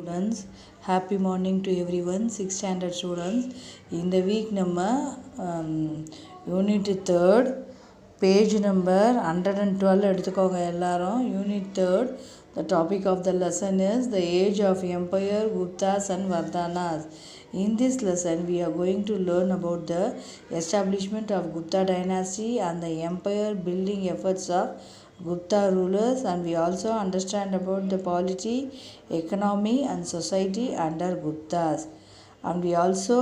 Students, happy morning to everyone. 6th standard students. In the week number unit 3rd page number 112 எடுத்துக்கோங்க எல்லாரும். Unit 3rd, the topic of the lesson is the age of empire Guptas and Vardhanas. In this lesson we are going to learn about the establishment of Gupta dynasty and the empire building efforts of Gupta rulers, and we also understand about the polity, economy and society under Guptas, and we also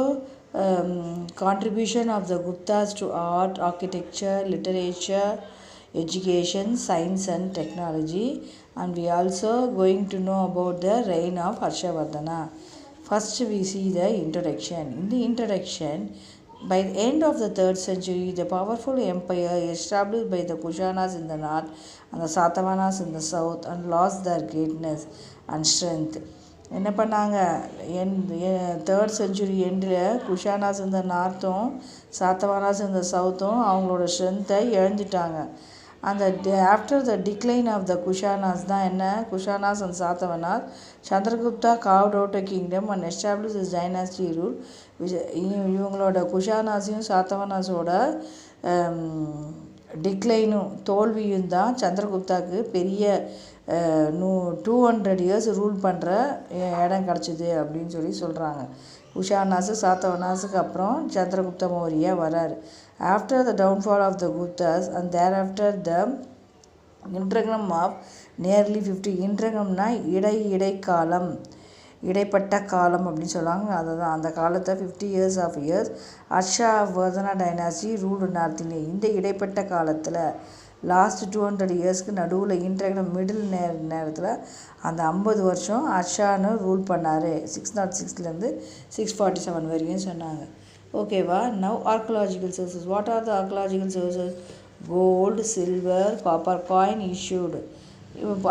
contribution of the Guptas to art, architecture, literature, education, science and technology, and we also going to know about the reign of Harshavardhana. First we see the introduction. In the introduction, by the end of the 3rd century, the powerful empire established by the Kushanas in the north and the Satavahanas in the south and lost their greatness and strength. என்ன பண்ணாங்க, 3rd century எண்டில் குஷானாஸ் இந்த நார்த்தும் சாத்தவானாஸ் இந்த சவுத்தும் அவங்களோட ஸ்ட்ரென்த்தை இழந்துட்டாங்க. அந்த after the decline of the Kushanas தான் என்ன, Kushanas and Satavahanas, Chandragupta carved out a kingdom and established his dynasty rule. இவங்களோட குஷானாஸையும் சாத்தவனாஸோட டிக்ளைனும் தோல்வியும் தான் சந்திரகுப்தாவுக்கு பெரிய 200 years ரூல் பண்ணுற இடம் கிடச்சிது அப்படின்னு சொல்கிறாங்க. குஷானாஸு சாத்தவனாஸுக்கு அப்புறம் சந்திரகுப்த மௌரியா வராரு. After the downfall of the Guptas and thereafter the interregnum of nearly 50, இன்ட்ரகம்னா இடைக்காலம், இடைப்பட்ட காலம் அப்படின்னு சொல்லுவாங்க. அதுதான் அந்த காலத்தை 50 years of years Harshavardhana dynasty ruled north India. இந்த இடைப்பட்ட காலத்தில் லாஸ்ட் 200 yearsக்கு நடுவில் இன்ட்ரகம் மிடில் நேரத்தில் அந்த 50 வருஷம் ஹர்ஷான்னு ரூல் பண்ணார். 606லேருந்து 647 வரைக்கும் சொன்னாங்க. ஓகேவா. Now archaeological sources. What are the archaeological sources? Gold, silver, copper coin issued,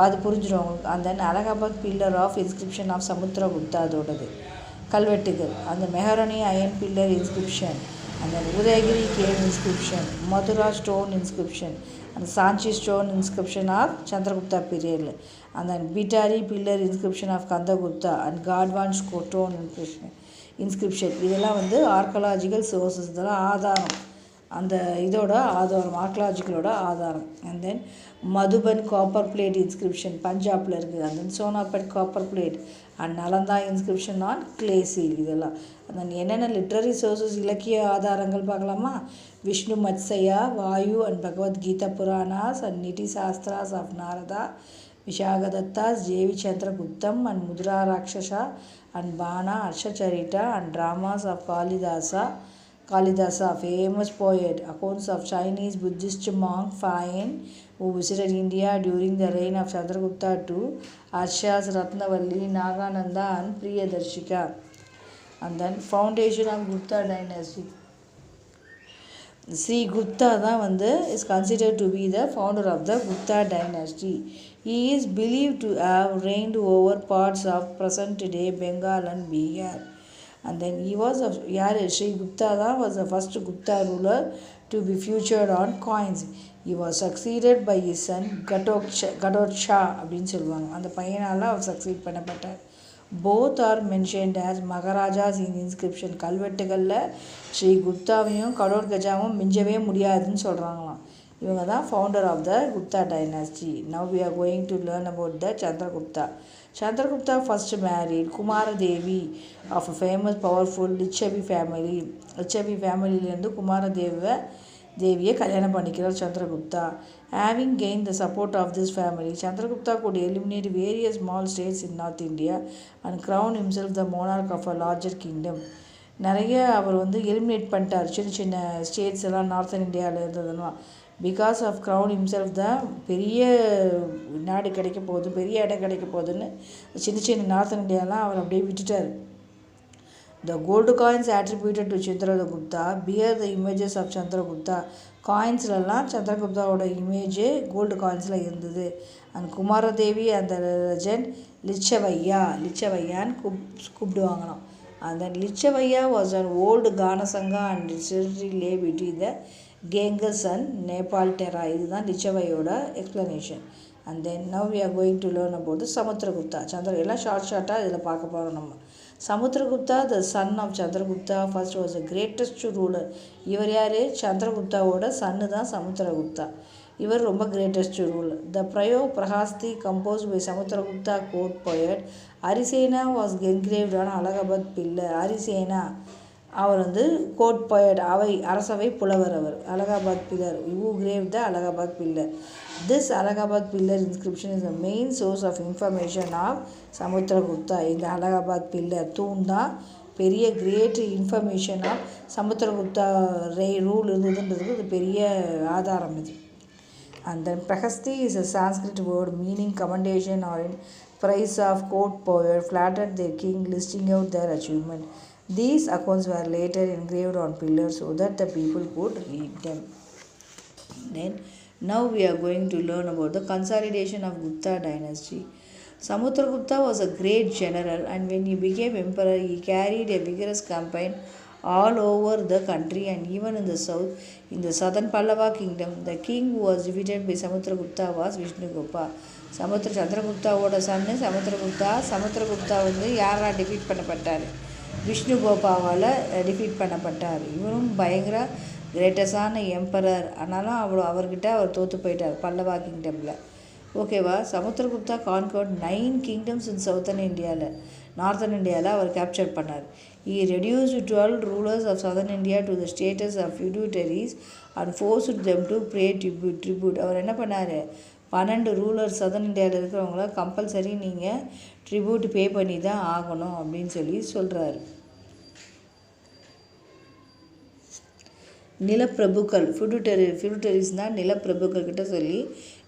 அது புரிஞ்சிடும் உங்களுக்கு. அந்த Allahabad pillar of inscription of Samudragupta, அதோடது கல்வெட்டுகள், அந்த மெஹரானி அயன் பில்லர் இன்ஸ்கிரிப்ஷன், அந்த Udayagiri cave inscription, Mathura stone inscription, அந்த Sanchi stone inscription of Chandragupta பீரியடில், அந்த Bhitari pillar inscription of Skandagupta and Gadhwa stone inscription, இதெல்லாம் ஆர்கியாலஜிக்கல் சோர்சஸ், இதெல்லாம் ஆதாரம், அந்த இதோட ஆதாரம், ஆர்கியாலஜிக்கலோட ஆதாரம். And then Madhuban copper plate inscription பஞ்சாபில் இருக்குது. And then Sonepat copper plate and Nalanda inscription on clay seal. இதெல்லாம் அந்த என்னென்ன லிட்ரரி சோர்சஸ், இலக்கிய ஆதாரங்கள் பார்க்கலாமா. Vishnu Matsya, Vayu and Bhagavad Gita Puranas and Niti Shastras of Narada, Vishakhadatta's, ஜேவி Chandraguptam and Mudra Rakshasa and Bana, Harshacharita and dramas of Kalidasa, famous poet, accounts of Chinese Buddhist monk Fain who visited India during the reign of Chandragupta to Harshas, Ratnavalli, Nagananda and Priyadarshika. And then foundation of Gupta dynasty. Sri Gupta தான் is considered to be the founder of the Gupta dynasty. He is believed to have reigned over parts of present day Bengal and Bihar. And then he was Sri Gupta was the first Gupta ruler to be featured on coins. He was succeeded by his son Ghatot-Shah அப்படின்னு சொல்லுவாங்க. அந்த பையனால் அவர் succeed பண்ணப்பட்டார். Both are mentioned as Maharajas in inscription. கல்வெட்டுகளில் Sri குப்தாவையும் Gadot கஜாவும் மிஞ்சவே முடியாதுன்னு சொல்கிறாங்களாம். இவங்க தான் founder of the Gupta dynasty. Now we are going to learn about the Chandragupta. Chandragupta first married Kumaradevi of a famous powerful Lichavi family. Licchavi ஃபேமிலியிலேருந்து குமாரதேவியை கல்யாணம் பண்ணிக்கிறார் Chandragupta. Having gained the support of this family, Chandragupta could eliminate various small states in North India and crown himself the monarch of a larger kingdom. நிறைய அவர் eliminate பண்ணிட்டார் சின்ன சின்ன states எல்லாம் northern இந்தியாவில் இருந்ததுன்னா. Because of crown himself தான் பெரிய நாடு கிடைக்க போகுது, பெரிய இடம் கிடைக்க போகுதுன்னு சின்ன சின்ன நார்த்தன் இந்தியாலாம் அவர் அப்படியே விட்டுட்டார். The gold coins attributed to Chandragupta bear the images of Chandragupta. காயின்ஸ்லாம் சந்திரகுப்தாவோட இமேஜ் கோல்டு காயின்ஸில் இருந்தது. அண்ட் குமாரதேவி அந்த லெஜண்ட் லிச்சவையான்னு கூப்பிடுவாங்களாம். And then Lichavaya was an old Ganasanga and literary lay between the Ganges and Nepal Terra. இதுதான் லிச்சவையோட explanation. And then now we are going to learn about the Samudragupta. எல்லாம் ஷார்ட்டாக இதில் பார்க்க போகிறோம் நம்ம. Samudragupta, the son of Chandragupta first, was the greatest ruler. இவர் யார்? சந்திரகுப்தாவோட சன்னு தான் சமுத்திரகுப்தா. இவர் ரொம்ப greatest ruler. The Prayag Prashasti compose by Samudragupta court poet. Harisena was engraved on Allahabad pillar. Harisena அவர் கோட் poet, அவை அரசவை புலவர். அவர் Allahabad pillar, who graved the Allahabad pillar. This Allahabad pillar inscription is the main source of information of Samudragupta. இந்த Allahabad pillar தூண் தான் பெரிய great information of Samudragupta rule இருந்ததுன்றது இது பெரிய ஆதாரம் இது. And then Prahasti is a Sanskrit word meaning commendation or in praise of court poet flattered their king, listing out their achievement. These accounts were later engraved on pillars so that the people could read them. Then now we are going to learn about the consolidation of Gupta dynasty. Samudragupta was a great general, and when he became emperor he carried a vigorous campaign all over the country and even in the south. In the southern Pallava kingdom, the king who was defeated by Samudragupta was Vishnugopa. சந்திரகுப்தாவோட சன்னு சமுத்திரகுப்தா யாரா defeat பண்ணப்பட்டார்? விஷ்ணுகோபாவால் defeat பண்ணப்பட்டார். இவரும் பயங்கர கிரேட்டஸான emperor, ஆனாலும் அவர்கிட்ட அவர் தோற்று போயிட்டார் பல்லவா கிங்டமில். ஓகேவா? Samudragupta conquered 9 kingdoms in southern இந்தியாவில், northern இந்தியாவில் அவர் கேப்சர் பண்ணார். He reduced 12 rulers of southern India to the status of feudatories and forced them to pay tribute. அவர் என்ன பண்ணார்? 12 ரூலர் சதர்ன் இந்தியாவில் இருக்கிறவங்கள கம்பல்சரி நீங்கள் ட்ரிபியூட் பே பண்ணி தான் ஆகணும் அப்படின்னு சொல்கிறாரு. நிலப்பிரபுக்கள் ஃபியூடரிஸ்னால் நிலப்பிரபுக்கள் கிட்ட சொல்லி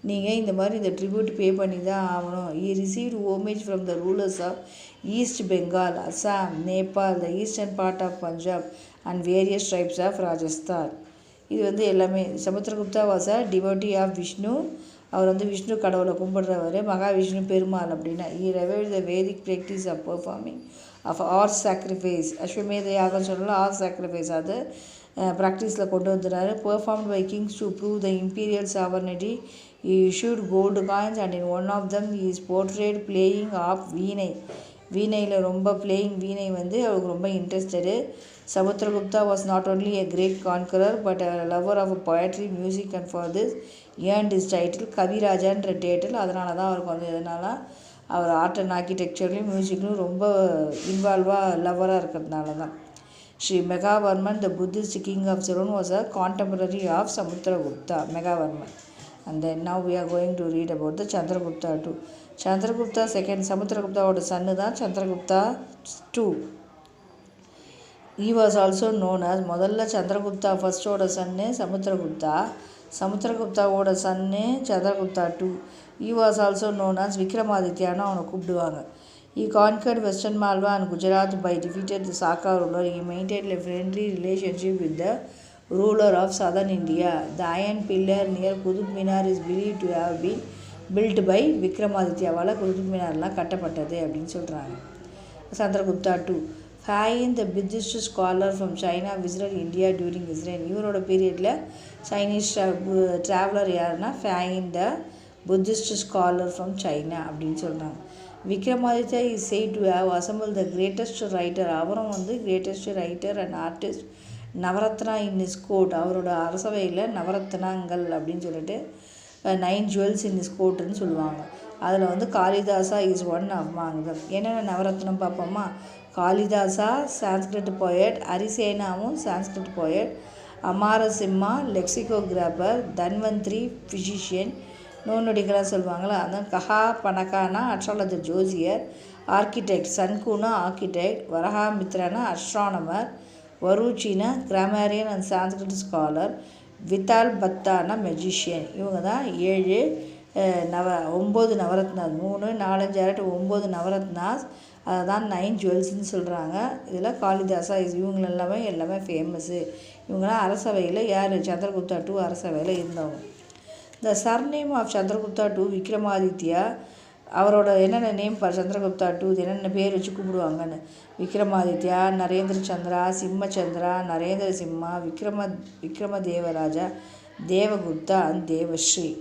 நீங்கள் இந்த மாதிரி இந்த ட்ரிபியூட் பே பண்ணி தான் ஆகணும். He received homage from the rulers of East Bengal, Assam, Nepal, the eastern part of Punjab and various tribes of Rajasthan. இது எல்லாமே. Samudragupta was a devotee of Vishnu. அவர் விஷ்ணு கடவுளை கும்பிடுறவர், மகாவிஷ்ணு பெருமாள் அப்படின்னா. He revived the Vedic practice of performing of horse sacrifice. அஸ்வமேத யாகம் சொல்லலாம், hours sacrifice, அது ப்ராக்டிஸில் கொண்டு வந்துடுறாரு. Performed by kings to prove the imperial sovereignty. He issued gold coins and in one of them he is portrayed playing of வீணை. வீணையில் வீணை அவருக்கு ரொம்ப interested. Samudragupta was not only a great conqueror but a lover of poetry, music and for this earned his title கவிராஜான்ற title. அதனால தான் அவருக்கு எதனால அவர் art and ஆர்கிடெக்சர்லையும் மியூசிக்லையும் ரொம்ப இன்வால்வாக லவ்வராக இருக்கிறதுனால தான். Sri Meghavarman, the Buddhist king of Ceylon, was a contemporary of Samudragupta, Meghavarman. And then now we are going to read about the Chandragupta too. Chandragupta second, சமுத்திரகுப்தாவோட சன்னு தான் Chandragupta II. He was also known as முதல்ல சந்திரகுப்தா ஃபர்ஸ்டோட சன்னு சமுத்திரகுப்தாவோட சன்னு Chandragupta II. He was also known as விக்ரமாதித்யான்னு அவனை கூப்பிடுவாங்க. He conquered Western Malwa and Gujarat by defeated the Saka ruler. He maintained a friendly relationship with the ruler of southern India. The iron pillar near Qutub Minar is believed to have been built by விக்ரமாதித்யாவால் Qutub மினார்லாம் கட்டப்பட்டது அப்படின்னு சொல்கிறாங்க. Chandragupta II. Fain, the Buddhist scholar from China, visited India during his reign. இவரோட பீரியடில் Chinese traveller யாருன்னா fine, the Buddhist scholar from China அப்படின்னு சொல்கிறாங்க. Vikramaditya is said to have assembled the greatest writer. அவரும் greatest writer and artist Navratna in his court. அவரோட அரசவையில் நவரத்னங்கள் அப்படின்னு சொல்லிட்டு 9 jewels in his courtன்னு சொல்லுவாங்க. அதில் Kalidasa is one among them. என்னென்ன நவரத்னம் பார்ப்போமா? காளிதாசா சான்ஸ்கிரிட் போயட், அரிசேனாவும் Sanskrit poet, Amarasimha lexicographer, Dhanvantari physician, நோனொடிகளாக சொல்லுவாங்களா, அதான் கஹா பனகானா அஸ்ட்ராலஜர் ஜோசியர், ஆர்கிடெக்ட் சன்குனா ஆர்கிடெக்ட், வரஹாமித்ரானா அஸ்ட்ரானமர், வரூச்சினா கிராமரியன் அண்ட் சான்ஸ்கிரிட் ஸ்காலர், வித்தால் பத்தானா மெஜிஷியன். இவங்க தான் 9 நவரத்னாஸ், 3 4 5 6 9 நவரத்னாஸ். அதை தான் 9 ஜுவல்ஸ்ன்னு சொல்கிறாங்க. இதில் காளிதாசா இவங்க எல்லாமே ஃபேமஸ்ஸு. இவங்களாம் அரசவையில் யார்? சந்திரகுப்தா II அரசவையில் இருந்தவங்க. The surname of Chandragupta II Vikramaditya. அவரோட என்னென்ன நேம் சந்திரகுப்தா II என்னென்ன பேர் வச்சு கூப்பிடுவாங்கன்னு: விக்ரமாதித்யா, நரேந்திர சந்திரா, சிம்மச்சந்திரா, நரேந்திர சிம்மா, விக்ரம தேவராஜா, தேவகுப்தா அண்ட் தேவஸ்ரீ.